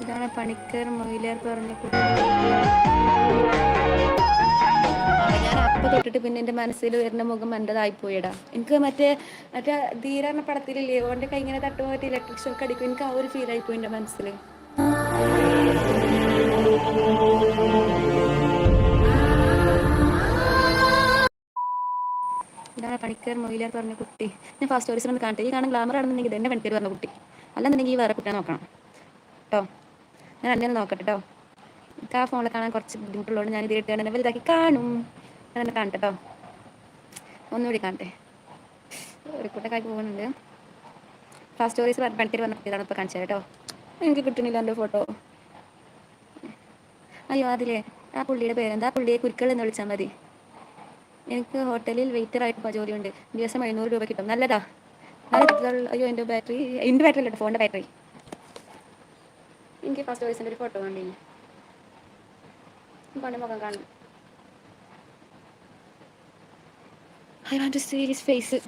ഇതാണ് പണിക്കർ മൊയിലിയാർ പറഞ്ഞ കുട്ടി. ഞാൻ അപ്പം തൊട്ടിട്ട് പിന്നെ എൻ്റെ മനസ്സിൽ വരുന്ന മുഖം എൻ്റെതായിപ്പോയിടാ. എനിക്ക് മറ്റേ മറ്റേ ധീര പടത്തിലില്ലേ ഓൻ്റെ കൈ ഇങ്ങനെ തട്ടുമായിട്ട് ഇലക്ട്രിക് ഷോക്ക് അടിക്കും. എനിക്ക് ആ ഒരു ഫീൽ ആയിപ്പോയി എൻ്റെ മനസ്സിൽ. ഇതാണ് പണിക്കർ മൊയിലിയാർ പറഞ്ഞ കുട്ടി. ഞാൻ ഫസ്റ്റ് സ്റ്റോറീസിൽ ഒന്ന് കാണട്ടെ. ഈ കാണാൻ ഗ്ലാമർ ആണെന്നുണ്ടെങ്കിൽ ഇതെന്നെ പണിക്കർ പറഞ്ഞ കുട്ടി, അല്ലെന്നുണ്ടെങ്കിൽ ഈ വേറെ കുട്ടിയെ നോക്കണം കേട്ടോ. ഞാൻ അല്ലേ നോക്കട്ടെ കേട്ടോ. എനിക്ക് ആ ഫോണിൽ കാണാൻ കുറച്ച് ബുദ്ധിമുട്ടുള്ളതുകൊണ്ട് ഞാൻ ഇത് ഇട്ടാണ് തന്നെ വലുതാക്കി കാണും. ഞാൻ തന്നെ കാണട്ടെ കേട്ടോ. ഒന്നുകൂടി കാണട്ടെ. ഒരു കൂട്ടക്കായി പോകുന്നുണ്ട്. ഫസ്റ്റ് സ്റ്റോറീസ് പണിക്കർ പറഞ്ഞ കുട്ടിയാണ് ഇപ്പോൾ കാണിച്ചത് കേട്ടോ. എനിക്ക് കിട്ടണില്ല എൻ്റെ ഫോട്ടോ. അയ്യോ അതിലേ ആ പുള്ളിയുടെ പേരെന്താ? ആ പുള്ളിയെ കുരുക്കൾ എന്ന് വിളിച്ചാൽ മതി. എനിക്ക് ഹോട്ടലിൽ വെയിറ്ററായിട്ട് ജോലിയുണ്ട്. ദിവസം 700 രൂപ കിട്ടും. നല്ലതാ. അയ്യോ എൻ്റെ ബാറ്ററി അല്ല ഫോണിൻ്റെ ബാറ്ററി. എനിക്ക് ഫസ്റ്റ് വോയിസിൻ്റെ ഒരു ഫോട്ടോ കണ്ടിന്. ഫോണിൻ്റെ മുഖം കാണും. I want to see his face.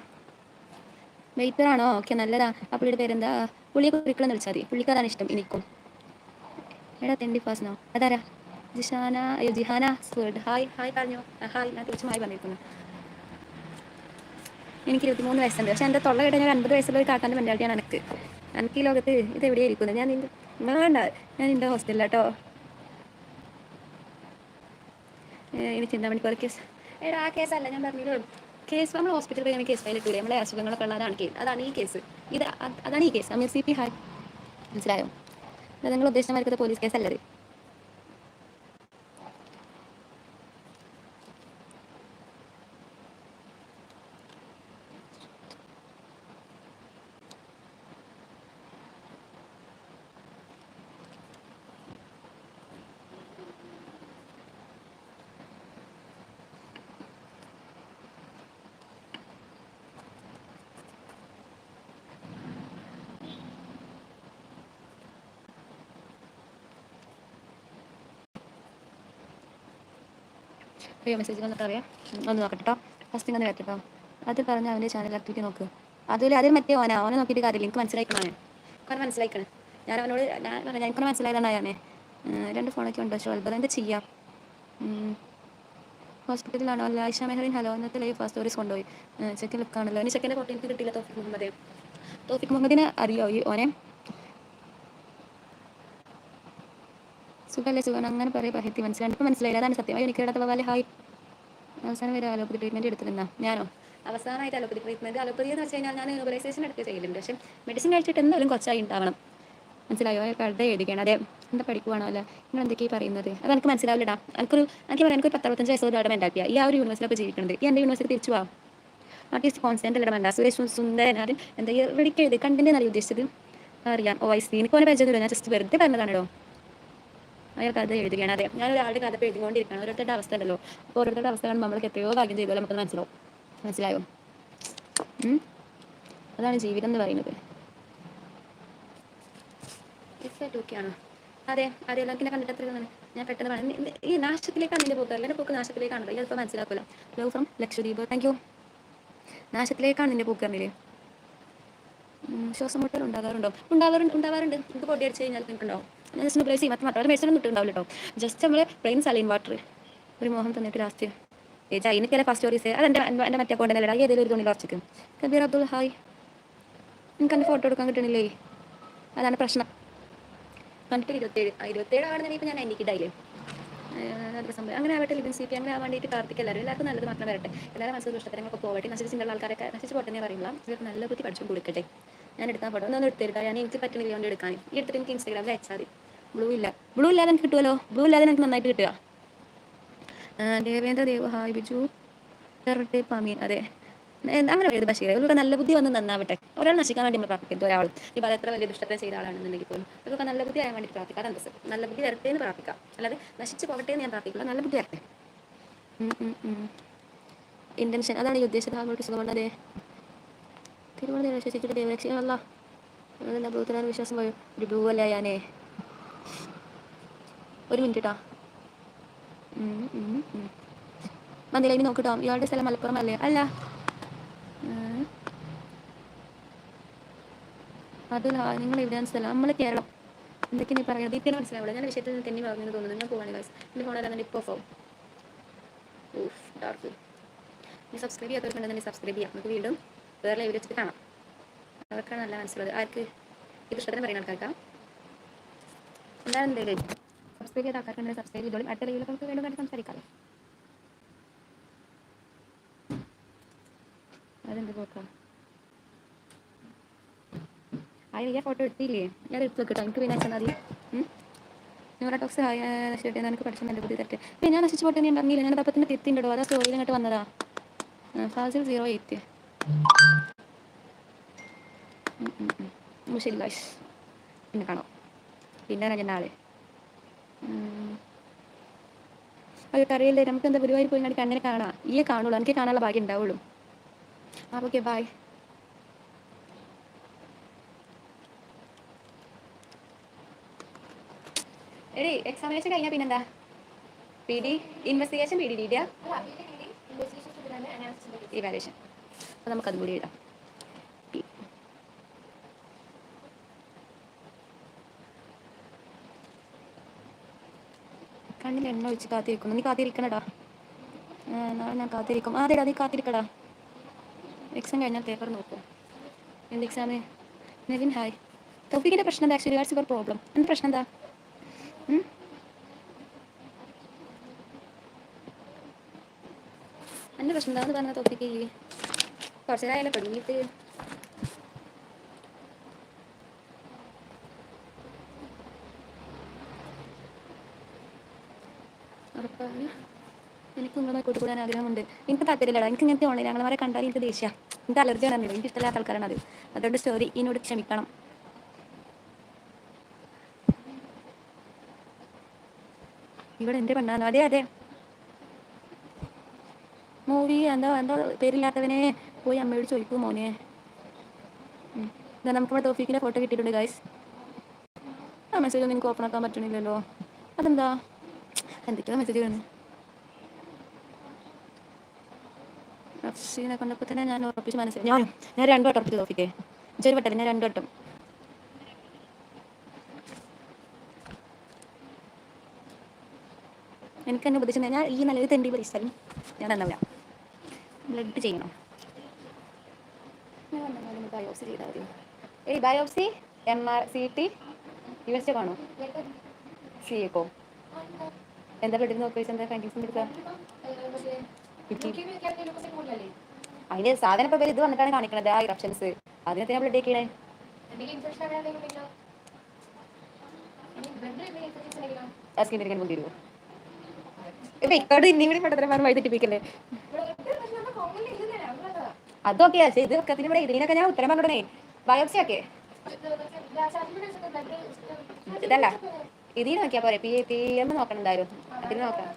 വെയിറ്ററാണോ? ഓക്കെ നല്ലതാ. ആ പുള്ളിയുടെ പേരെന്താ? പുള്ളിയെ കുറിക്കളം വിളിച്ചാൽ മതി. പുള്ളിക്കാരാണ് ഇഷ്ടം എനിക്കും. എടാ തെണ്ടി ഫാസ്നോ അതാരാ? ജിഷാന. അയ്യോ ജിഹാന സ്വേർഡ്. ഹായ് പറഞ്ഞു. ഹായ് ഞാൻ തിരിച്ചും ഹായ് പറഞ്ഞിരിക്കുന്നു. എനിക്ക് 23 വയസ്സുണ്ട്. പക്ഷെ എൻ്റെ തൊള്ള കേട്ടാൽ ഞാൻ 50 വയസ്സുള്ള ഒരു കാക്കാൻ്റെ മെൻറ്റാലിറ്റിയാണ് എനിക്ക് ഈ ലോകത്ത് ഇത് എവിടെയായിരിക്കുന്നത്. ഞാൻ വേണ്ട, ഞാൻ എൻ്റെ ഹോസ്റ്റലിലാട്ടോ. ഇനി ചിന്താമണിക്കോർ കേസ്. എടാ ആ കേസല്ല ഞാൻ പറഞ്ഞത്. കേസ് നമ്മൾ ഹോസ്പിറ്റലിൽ പോയി നമ്മൾ കേസ് ഫയൽ ഇട്ടൂലേ? നമ്മളെ അസുഖങ്ങളൊക്കെ ഉള്ളതാണ് കേസ്. അതാണ് ഈ കേസ്. അതാണ് ഈ കേസ്. അമീർ CP ഹായ്. മനസ്സിലായോ? നിങ്ങൾ ഉദ്ദേശിച്ച മാർക്കത്തെ പോലീസ് കേസല്ലത്. അയ്യോ മെസ്സേജ് വന്നിട്ട് അറിയാം. ഒന്ന് നോക്കട്ടെ കേട്ടോ. ഫസ്റ്റ് ഇങ്ങനെ വരട്ടോ. അത് പറഞ്ഞ് അവൻ്റെ ചാനൽ ആക്ടിവിറ്റി നോക്ക്. അതിൽ മറ്റേ ഓനെ നോക്കിയിട്ട് കാര്യമില്ല. എനിക്ക് മനസ്സിലായിക്കണേ. എനിക്ക് മനസ്സിലായിക്കണേ. ഞാൻ അവനോട് എനിക്കൊന്ന് മനസ്സിലായതാണ്. ഞാനേ 2 ഫോണൊക്കെ ഉണ്ടോ? പക്ഷേ അത്ഭുതം എന്താ ചെയ്യാം. ഹോസ്പിറ്റലിലാണോ? അല്ല ആയിഷ മെഹറിൻ ഹലോ. ഇന്നത്തെ ലൈവ് ഫസ്റ്റ് സ്റ്റോറീസ് കൊണ്ടുപോയി ചെക്കൻ ലുക്കാണല്ലോ. ഇനി ചെക്കൻ്റെ ഫോട്ടോ എനിക്ക് കിട്ടിയില്ല. തോഫിക് മുഹമ്മദിനെ അറിയോ ഈ ഓനെ? സുഖമല്ലേ? സുഖം അങ്ങനെ പറയും. പഹത്തി മനസ്സിലായി. ഇപ്പം മനസ്സിലായില്ല. അതാണ് സത്യം. എനിക്ക് ഇടത്ത് പോകാൻ ഹായ്. അവസാനം വരെ അലോപ്പതി ട്രീറ്റ്മെൻറ്റ് എടുത്തിരുന്ന ഞാനോ? അവസാനമായിട്ട് അലോപ്പതി ട്രീറ്റ്മെൻറ്റ്. അലോപ്പതി എന്ന് വെച്ച് കഴിഞ്ഞാൽ ഞാൻ യൂബറൈസേഷൻ എടുത്ത് ചെയ്യലുണ്ട്. പക്ഷേ മെഡിസിൻ കഴിച്ചിട്ട് എന്തായാലും കുറച്ചായി ഉണ്ടാവണം. മനസ്സിലായോ? കഴുത എഴുതിക്കണം. അതെ എന്താ പഠിക്കുവാണോ? അല്ല നിങ്ങൾ എന്തൊക്കെയാണ് പറയുന്നത്? അത് എനിക്ക് മനസ്സിലാവില്ലടാ. എനിക്ക് പറയാം എനിക്കൊരു 10-15 വയസ്സോട് അവിടെ മെൻറ്റാക്കിയ ഈ ആ ഒരു യൂണിവേഴ്സിറ്റിയൊക്കെ ജീവിക്കുന്നത്. ഈ എൻ്റെ യൂണിവേഴ്സിറ്റി തിരിച്ചു പോവാം. ആർട്ടിസ്റ്റ് കോൺസ്റ്റൻ്റ് അല്ല വേണ്ട. സുരേഷ് സുന്ദരൻ എന്താ എവിടേക്ക് എഴുതി കണ്ടിൻ്റെ നല്ല ഉദ്ദേശിച്ചത് അറിയാം. ഓ ഐ സി. എനിക്ക് ഓനെ പരിചയമില്ല. ഞാൻ ജസ്റ്റ് വെറുതെ പറഞ്ഞതാണോ? അയാൾ കഥ എഴുതുകയാണ്. അതെ ഞാൻ ഒരാളുടെ കഥ എഴുതിക്കൊണ്ടിരിക്കുകയാണ്. ഓരോരുത്തരുടെ അവസ്ഥ ഉണ്ടല്ലോ. അപ്പോൾ ഓരോരുത്തരുടെ അവസ്ഥ കാണുമ്പോൾ നമ്മൾക്ക് എത്രയോ ഭാഗ്യം ചെയ്തോ നമുക്ക് മനസ്സിലായോ? അതാണ് ജീവിതം എന്ന് പറയുന്നത്. ഓക്കെയാണോ? അതെ എല്ലാവർക്കും കണ്ടിട്ട് എത്ര ഞാൻ പെട്ടെന്ന് പറഞ്ഞു. ഈ നാശത്തിലേക്കാണ് നിന്റെ പോക്ക്. അല്ലെങ്കിൽ പോക്ക് നാശത്തിലേക്കാണല്ലോ. ഈ ചിലപ്പോൾ മനസ്സിലാക്കില്ല. Love from Lakshadweep. Thank you. നാശത്തിലേക്കാണ് നിന്റെ പോക്ക് അറിയില്ലേ? ശ്വാസം മുട്ടൽ ഉണ്ടാവാറുണ്ട്. നമുക്ക് പൊടി അടിച്ച് കഴിഞ്ഞാൽ നിൽക്കുന്നുണ്ടാവും. ഞാൻ ജസ്റ്റ് പ്ലേസ് ചെയ്യും. മറ്റേ മെഡിസിനൊന്നും ഇട്ടുണ്ടാവില്ല കേട്ടോ. ജസ്റ്റ് നമ്മൾ പ്ലെയിൻ സലൈൻ വാട്ടർ ഒരു മോഹം തന്നിട്ട് ലാസ്റ്റ് ചൈനക്കല്ലേ ഫസ്റ്റ് സ്റ്റോറീസ്. എൻ്റെ മറ്റേ അക്കൗണ്ടിൽ ഏതെങ്കിലും ഒരു തുണി ഉറച്ചിക്കും. കബീർ അബ്ദുൾ ഹായ്. എനിക്ക് എൻ്റെ ഫോട്ടോ എടുക്കാൻ കിട്ടണില്ലേ? അതാണ് പ്രശ്നം. കണ്ടിട്ട് 27 ആണെന്നുണ്ടെങ്കിൽ ഇപ്പോൾ ഞാൻ എനിക്കിട്ടായില്ലേ? സംഭവം അങ്ങനെ ആവട്ടെ. ലിബിൻ CP അങ്ങനെ ആവാൻ വേണ്ടിയിട്ട് പ്രാർത്ഥിക്കുക. എല്ലാവർക്കും നല്ലത് മാത്രം വരട്ടെ. എല്ലാവരും മനസ്സിൽ ദുഷ്ടത്തരങ്ങളൊക്കെ പോകട്ടെ. നശിച്ച് ചിന്നുള്ള ആൾക്കാരൊക്കെ നശിച്ച് പോട്ടെന്ന് പറയുമ്പോൾ ഇവർക്ക് നല്ല ബുദ്ധി പഠിച്ചു കൊടുക്കട്ടെ. ഞാൻ എടുത്താൽ ഫോട്ടോ ഒന്ന് എടുത്തിട്ടാ. ഞാൻ എനിക്ക് പറ്റുന്നില്ല കൊണ്ട് എടുക്കാൻ. ഈ എടുത്തിട്ട് എനിക്ക് ഇൻസ്റ്റാഗ്രാമിൽ അയച്ചാൽ മതി. ബ്ലൂ ഇല്ലാതെ എനിക്ക് കിട്ടുമല്ലോ. ബ്ലൂ ഇല്ലാതെ എനിക്ക് നന്നായിട്ട് കിട്ടുക. ദേവേന്ദ്ര ദേവ് ഹായ്. ബിജു പാമീൻ. അതെ അങ്ങനെ ഏത് ബഷീർ ഇവരുടെ നല്ല ബുദ്ധി വന്ന് നന്നാവട്ടെ. ഒരാൾ നശിക്കാൻ വേണ്ടി നമ്മൾ പ്രാർത്ഥിക്കുന്നത്. ഒരാൾ ഇപ്പോൾ എത്ര വലിയ ദുഷ്ടത്തരം ചെയ്ത ആളാണെന്നുണ്ടെങ്കിൽ പോലും ഇതൊക്കെ നല്ല ബുദ്ധി ആയാൻ വേണ്ടി പ്രാർത്ഥിക്കാം. അതാണ് നല്ല ബുദ്ധി വരട്ടെ എന്ന് പ്രാർത്ഥിക്കാം. അല്ലാതെ നശിച്ച് പോകട്ടെ എന്ന് ഞാൻ പ്രാർത്ഥിക്കില്ല. നല്ല ബുദ്ധി വരട്ടെ. ഇന്റൻഷൻ അതാണ് ഈ ഉദ്ദേശിച്ചത്. ആളുകൾക്ക് സുഖമുണ്ട്. അതെ തിരുവനന്തപുരം വിശ്വസിച്ചിട്ട് ദൈവരക്ഷയല്ല. ബ്ലൂത്തിലാണ് വിശ്വാസം പോയോ? ഒരു ബ്ലൂ അല്ല ഞാനേ. ഒരു മിനിറ്റ് കേട്ടോ. മന്ദിരം ഇനി നോക്കിട്ടോ. ഇയാളുടെ സ്ഥലം മലപ്പുറം അല്ലേ? അല്ല അത് നിങ്ങൾ എവിടെയാണ് സ്ഥലം? നമ്മൾ കേരളം. എന്തൊക്കെയാണ് ഈ പറയുന്നത്? ദീപ്തിനെ മനസ്സിലാവുള്ളൂ. ഞാൻ വിഷയത്തിൽ നിന്ന് തെന്നി വളർന്നു തോന്നുന്നു. ഞാൻ പോവാണ് ഗൈസ്. എൻ്റെ ഫോണെല്ലാം ഇപ്പോൾ ഓഫ് ആവും. Of dark. നീ സബ്സ്ക്രൈബ് ചെയ്യാത്തവരുണ്ടെങ്കിൽ സബ്സ്ക്രൈബ് ചെയ്യാം. നമുക്ക് വീണ്ടും വേറെ ലൈവിൽ വെച്ചിട്ട് കാണാം. അവർക്കാണ് നല്ല മനസ്സിലുള്ളത്. ആർക്ക് ഇത് ഇഷ്ടത്തിന് പറയുന്ന ആൾക്കാർക്കാം എന്താണ് എന്തെങ്കിലും സബ്സ്ക്രൈബ് ചെയ്ത ആൾക്കാർക്ക് സബ്സ്ക്രൈബ് ചെയ്തോളും. അടുത്ത ലൈവിൽ നമുക്ക് വീണ്ടും കണ്ട് സംസാരിക്കാം. അതെന്ത് നോക്കാം. ഈ ഫോട്ടോ എടുത്തില്ലേ? ഞാൻ എടുത്ത് വെക്കട്ടോ. എനിക്ക് പിന്നെ അയച്ചാൽ മതി. ന്യൂറോടോക്സ് ശരി എനിക്ക് പഠിച്ചാൽ എൻ്റെ ബുദ്ധി തെറ്റ്. പിന്നെ ഞാൻ നശിച്ചു പോട്ടെ. ഞാൻ പറഞ്ഞില്ല, ഞാൻ പപ്പത്തിൻ്റെ തെറ്റിണ്ടോ? അതാ സ്റ്റോറിയിൽ ഇങ്ങോട്ട് വന്നതാ. ഫാസിൽ 08 ശരി ഗൈസ്, പിന്നെ കാണാം. പിന്നെ ഞാൻ നാളെ അതൊക്കെ അറിയില്ലേ. നമുക്ക് എന്താ ഗുരുവായൂർ പോയി കണ്ടിട്ട് അങ്ങനെ കാണാം. ഈ കാണുള്ളൂ, എനിക്ക് കാണാനുള്ള ഭാഗ്യം ഉണ്ടാവുള്ളൂ. Okay bye. എടീ എക്സാമിനേഷൻ കഴിഞ്ഞാൽ പിന്നെന്താ? P D investigation, P D D evaluation. അപ്പോൾ നമുക്കതും കൂടി എഴുതാം. കണ്ണിൽ എണ്ണ ഒഴിച്ച് കാത്തിരിക്കുന്നു. നീ കാത്തിരിക്കണടാ. നാളെ ഞാൻ കാത്തിരിക്കും. അതെടാ നീ കാത്തിരിക്കടാ. എക്സാം കഴിഞ്ഞാൽ പേപ്പർ നോക്കും. എന്ത് എക്സാമ്? നെവിൻ ഹായ്. ടോപ്പിക്കിൻ്റെ പ്രശ്നം എന്താ? Actually what's your problem? എന്ത് പ്രശ്നം എന്താ? എൻ്റെ പ്രശ്നം എന്താന്ന് പറഞ്ഞ ടോപ്പിക്ക് കുറച്ച് നേരമായാലും തുടങ്ങിയിട്ട്. ഉറപ്പാണ് എനിക്ക് നിങ്ങളെ കൂട്ടുകൂടാൻ ആഗ്രഹമുണ്ട്. എനിക്ക് താല്പര്യമില്ലടാ. എനിക്ക് ഇങ്ങനത്തെ ഓൺലൈൻ ഞങ്ങളവരെ കണ്ടാൽ എനിക്ക് ദേഷ്യം. എനിക്ക് അലർജി ആണെന്നില്ല. എനിക്ക് ഇഷ്ടമില്ലാത്ത ആൾക്കാരാണ് അത്. അതുകൊണ്ട് സ്റ്റോറി എന്നോട് ക്ഷമിക്കണം. ഇവിടെ എൻ്റെ പെണ്ണാണ്. അതെ അതെ. മൂവി എന്താ എന്താ പേരില്ലാത്തവനെ പോയി അമ്മയോട് ചോദിക്കൂ മോനെ. നമുക്കിവിടെ ടോപ്പിക്കിൻ്റെ ഫോട്ടോ കിട്ടിയിട്ടുണ്ട് ഗൈസ്. ആ മെസ്സേജ് ഒന്നും എനിക്ക് ഓപ്പൺ ആക്കാൻ പറ്റണില്ലല്ലോ. അതെന്താ? എന്തൊക്കെയോ മെസ്സേജ് വന്നു. അഫ്സീനെ കണ്ടപ്പോൾ തന്നെ ഞാൻ ഉറപ്പിച്ച് മനസ്സിലായി. ഞാൻ 2 വട്ടം ഉറപ്പിച്ച് ടോപ്പിക്കേ. ചെറു വട്ടം ഞാൻ 2 വട്ടം. എനിക്ക് എന്നെ ഉപദേശിച്ചത് ഞാൻ ഈ നല്ലത് തെണ്ടി ഉപദേശിച്ചാലും ഞാൻ നന്നാവില്ല. ബ്ലഡ് ചെയ്യണം. ബയോപ്സി ചെയ്താൽ മതി. ബയോപ്സി MRCT US കാണോ? CEക്കോ? എന്താ ബ്ലഡിൽ നോക്കി വെച്ചാൽ എന്താ ഫൈൻഡിങ്സ് എടുക്കുക? അതിന് സാധനം ഇപ്പോൾ ഇത് വന്നിട്ടാണ് കാണിക്കണത്. ആ ഇറപ്ഷൻസ് അതിനെത്തിനാ ബ്ലഡ് ആക്കിയേ. സ്കിൻ തിരിക്കാൻ മുന്തിരുവോ? ഇക്കോട് ഇനിയും കൂടി പെട്ടെന്ന് വഴി തെറ്റിപ്പിക്കല്ലേ. അതൊക്കെ ഇത് ഒക്കത്തിന് ഇവിടെ ഇതിനൊക്കെ ഞാൻ ഉത്തരം പറഞ്ഞോടനെ. ബയോപ്സി ഒക്കെ ഇതല്ല ഇതിന് നോക്കിയാൽ പോരെ. PM നോക്കണുണ്ടായിരുന്നു. അതിന് നോക്കാം.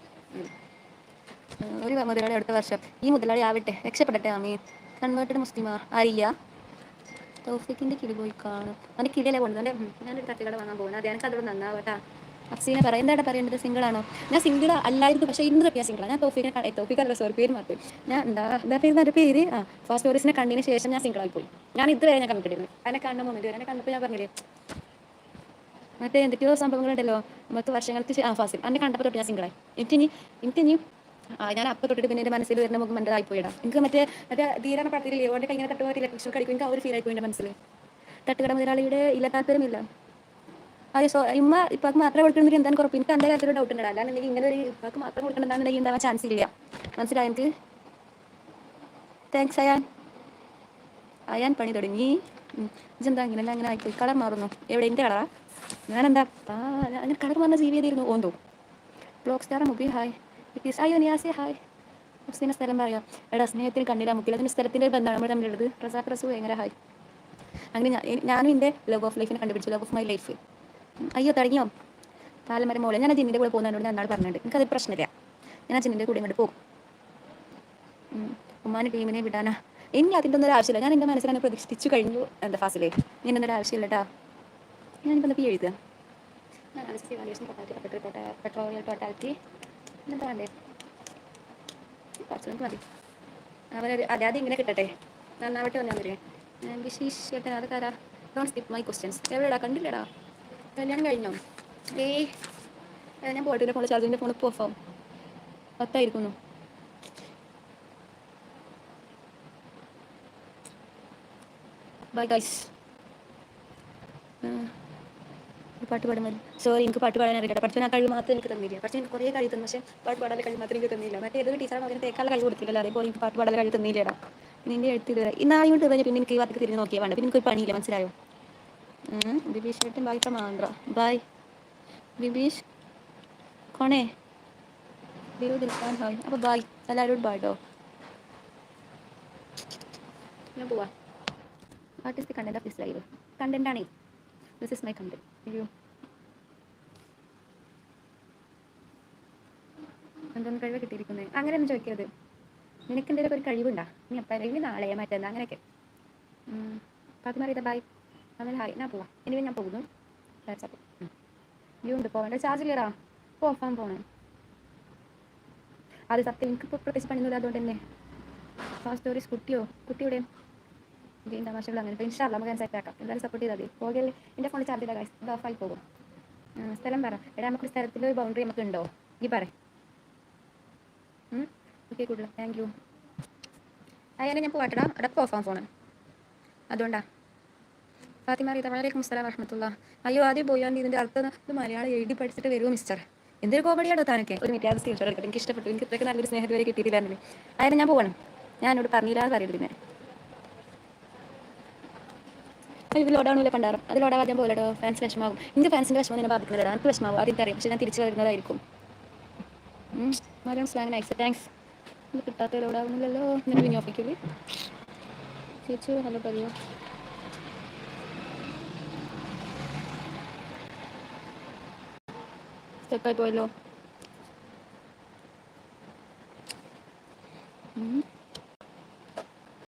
ഒരു മുതലാളി അടുത്ത വർഷം ഈ മുതലാളി ആവട്ടെ, രക്ഷപ്പെടട്ടെ. ആമീൻ. കൺവേർട്ടഡ് മുസ്ലിമാ അറിയില്ല. തൗഫീഖിൻ്റെ കിളി പോയി കാണും. അതിൻ്റെ കിളിയല്ലേ കൊണ്ടു. ഞാനൊരു തട്ടുകട വാങ്ങാൻ പോകുന്നത്. അത് എനിക്ക് അതോട് നന്നാവട്ടാ. അഫ്സീനെ പറയാം. എന്താണ് പറയേണ്ടത്? സിംഗിളാണോ? ഞാൻ സിംഗിൾ അല്ലായിരുന്നു, പക്ഷേ ഇന്ന് തൊട്ട് ഞാൻ സിംഗിളാണ്. ഞാൻ തോഫിക്കല്ല സോറി പേര് മാറ്റി. ഞാൻ എന്താ പേര് ഫാസ്റ്റ് സ്റ്റോറീസിനെ കണ്ടതിന് ശേഷം ഞാൻ സിംഗിളായി പോയി. ഞാൻ ഇതുവരെ ഞാൻ കണ്ടിട്ടിരുന്നു. അതിനെ കാണുന്ന മുന്നിൽ എന്നെ കണ്ടപ്പോൾ ഞാൻ പറഞ്ഞില്ലേ മറ്റേ എന്തൊക്കെയോ സംഭവങ്ങളുണ്ടല്ലോ 10 വർഷങ്ങൾക്ക് ഫാസിൽ അന്നെ കണ്ടപ്പോൾ തൊട്ട് ഞാൻ സിംഗിളായി. എനിക്കിനി ഞാൻ അപ്പം തൊട്ടിട്ട് പിന്നെ എൻ്റെ മനസ്സിൽ വരുന്ന മുഖം എൻ്റെ ആയിപ്പോയിടാം. എനിക്ക് മറ്റേ ധീരണ പടത്തില്ലേ ഓൻ്റെ കൈ ഇങ്ങനെ തട്ടുപോയിട്ടില്ല കൃഷ്ണ കളിക്കും. എനിക്ക് ആ ഒരു ഫീൽ ആയിപ്പോയി എൻ്റെ മനസ്സിൽ. തട്ടുകട മുതലാളിയുടെ ഇല്ല താല്പര്യമില്ല. അതെ ഇമ്മ ഇപ്പം മാത്രമേ കൊടുക്കണമെങ്കിൽ എന്താണ് കുറപ്പ്? എനിക്ക് എൻ്റെ കാര്യത്തിൽ ഡൗട്ട് ഉണ്ട്. അല്ലാന്നുണ്ടെങ്കിൽ ഇങ്ങനെ ഒരു ഇപ്പം മാത്രം കൊടുക്കണമെന്നുണ്ടെങ്കിൽ ഉണ്ടാവാൻ ചാൻസ് ഇല്ല. മനസ്സിലായി എനിക്ക്. താങ്ക്സ് അയാൻ പണി തുടങ്ങി. ഇതെന്താ ഇങ്ങനെ അങ്ങനെ ആയിപ്പോയി? കളർ മാറുന്നു. എവിടെ എൻ്റെ കളറാ? ഞാനെന്താ അങ്ങനെ കളർ മാറുന്ന ജീവി ചെയ്തിരുന്നു ഓന്തോ. Block star Mubi hi. അയ്യോ നിയാസി ഹായ്. മുസ്ലിം സ്ഥലം പറയാം. എടാ സ്നേഹത്തിന് കണ്ണിലാ മുക്കിൽ. അതിന് സ്ഥലത്തിൻ്റെ ബന്ധമാണ് നമ്മൾ തമ്മിലുള്ളത്. റസാഖ് റസൂ എങ്ങനെ ഹായ്. അങ്ങനെ ഞാനും എൻ്റെ ലവ് ഓഫ് ലൈഫിനെ കണ്ടുപിടിച്ചു. Love of my life. അയ്യോ തുടങ്ങിയോ? പാലമരം മോളെ ഞാൻ ജിന്നിൻ്റെ കൂടെ പോകുന്നതിനോട് ഞാൻ നാളെ പറഞ്ഞിട്ടുണ്ട്. എനിക്കത് പ്രശ്നമില്ല. ഞാൻ ആ ജിന്നിൻ്റെ കൂടെ ഇങ്ങോട്ട് പോകും. ഉമ്മാൻ്റെ ടീമിനെ വിടാനാ? ഇനി അതിൻ്റെ ഒന്നും ഒരു ആവശ്യമില്ല. ഞാൻ എൻ്റെ മനസ്സിലാണ് പ്രതീക്ഷിച്ചു കഴിഞ്ഞു. എന്താ ഫാസിലേ ഇനി എന്തൊരു ആവശ്യമില്ല കേട്ടോ. ഞാനിപ്പോൾ എന്താ എഴുതുക? പെട്രോളിയം ടോട്ടാലിറ്റി എന്താ വേണ്ടേ? കുറച്ചുകൊണ്ട് മതി. അവരൊരു അതായത് ഇങ്ങനെ കിട്ടട്ടെ. നന്നാവട്ടെ വന്നാൽ വരെ വിശേഷ ചേട്ടൻ അത് തരാ. Don't skip my questions. എവിടെടാ? കണ്ടില്ലടാ. കല്യാണം കഴിഞ്ഞോ? ഏയ് ഞാൻ പോയിട്ടില്ല. ഫോൺ ചാർജിൻ്റെ ഫോൺ ഇപ്പോൾ ഓഫാവും. 10 ബൈ ഗൈസ്. പാട്ട് പാടാൻ മതി. സോറി, എനിക്ക് പാട്ട് പാടാൻ അറിയില്ല. പക്ഷേ ഞാൻ കഴിവ് മാത്രം എനിക്ക് തന്നില്ല. പക്ഷേ എനിക്ക് കുറേ കഴിവ് തന്നു. പക്ഷേ പാട്ട് പാടാൻ കഴിവ് മാത്രം എനിക്ക് തന്നില്ല. മറ്റേ ഏതൊരു ടീച്ചറാണ് അതിന് തേക്കാനുള്ള കഴിവ് കൊടുത്തില്ലല്ലോ. അതേപോലെ എനിക്ക് പാട്ട് പാടാൻ കഴിവ് തന്നില്ലടാ. പിന്നെ എൻ്റെ എഴുത്ത് ഇതുവരെ ഇന്നാളെ കൊണ്ട് കഴിഞ്ഞാൽ പിന്നെ എനിക്ക് ഈ വാർത്തക്ക് തിരിഞ്ഞ് നോക്കിയാൽ വേണ്ട. പിന്നെ എനിക്കൊരു പണിയില്ല, മനസ്സിലായോ? ബിബീഷ് ഏട്ടൻ bye from Andhra. Bye Bibeesh കോണേ ബിരു ദിൽഖാൻ ഹായ്. അപ്പോൾ ബായ്, എല്ലാവരോടും ബായ് കേട്ടോ. ഞാൻ പോവാ. What is the content of this live? Content ആണേ, ദിസ് ഇസ് മൈ കണ്ടന്റ്. അയ്യോ, എന്തൊന്നും കഴിവ് കിട്ടിയിരിക്കുന്നത് അങ്ങനെയൊന്നും ചോദിക്കരുത്. നിനക്ക് എന്തെങ്കിലും ഒരു കഴിവുണ്ടാ? നീ എപ്പോഴെങ്കിലും നാളെയോ മറ്റെന്താ അങ്ങനെയൊക്കെ. ഫാത്തിമ റീത ബായ്. അങ്ങനെ ഹായ്. ഞാൻ പോവാം. ഇനി ഞാൻ പോകുന്നു. യു ഉണ്ട് പോകേണ്ട. ചാർജ് ക്ലിയറാ. ഇപ്പോൾ ഓഫാൻ പോണേ. അത് സത്യം, എനിക്കിപ്പോൾ പ്രത്യേകിച്ച് പണിയൊന്നുമില്ല. അതുകൊണ്ട് തന്നെ ഫാസ്റ്റ് സ്റ്റോറീസ് കുട്ടിയുടെ ഗെയിം തമാശകൾ അങ്ങനെ. ഇപ്പോൾ ഇൻഷാ അല്ലാ നമുക്ക് സെറ്റ് ആക്കാം. എല്ലാവരും സപ്പോർട്ട് ചെയ്താൽ മതി. പോകല്ലേ, എൻ്റെ ഫോണിൽ ചാർജ് ചെയ്താൽ ഗൈസ് ഇത് ഓഫായി പോകും. സ്ഥലം പറ. എടാ, നമുക്ക് സ്ഥലത്തിൽ ഒരു ബൗണ്ടറി നമുക്ക് ഉണ്ടോ? ഈ പറ. ഓക്കെ, കൂടുതൽ താങ്ക് യു. അങ്ങനെ ഞാൻ പോവാട്ടടാ. അടപ്പ് ഓഫാൻ ഫോണ്. അതുകൊണ്ടാ. ഫാത്തിമ റീത വലൈക്കും അസ്സലാം വറഹ്മത്തുള്ളാ. അയ്യോ, ആദ്യം പോയാൽ ഇതിൻ്റെ അർത്ഥം ഇത് മലയാളം എഴുതി പഠിച്ചിട്ട് വരുമോ മിസ്റ്റർ? എന്തൊരു കോമഡിയാണോ താനൊക്കെ? ഒരു മിനിറ്റ്, അത് സ്ക്രീൻഷോട്ട് എടുക്കട്ടെ. എനിക്ക് ഇഷ്ടപ്പെട്ടു. എനിക്ക് ഇത്രയ്ക്ക് നല്ലൊരു സ്നേഹം വരെ കിട്ടിയിട്ടില്ലായിരുന്നു. അതായത് ഞാൻ പോകണം. ഞാൻ എന്നോട് പറഞ്ഞില്ലാന്ന് പറയുന്നത്. പിന്നെ ഇത് ലോഡാണില്ല പണ്ടാറും. അത് ലോഡാവാൻ ഞാൻ പോകലോ. ഫാൻസ് വിഷമാവും. എനിക്ക് ഫാൻസിൻ്റെ വിഷമം എന്നെ ബാധിക്കുന്നില്ല. എനിക്ക് വിഷമാവും, ആദ്യം അറിയാം. പക്ഷേ ഞാൻ തിരിച്ചു വരുന്നതായിരിക്കും. Malayalam slang nice. താങ്ക്സ്. ഇത് കിട്ടാത്ത ലോഡാവുന്നില്ലല്ലോ. എന്നിട്ട് പിന്നെ ഓഫിക്കൂലേ ചേച്ചി ഹലോ പറയൂ. സ്റ്റെപ്പായി പോയല്ലോ.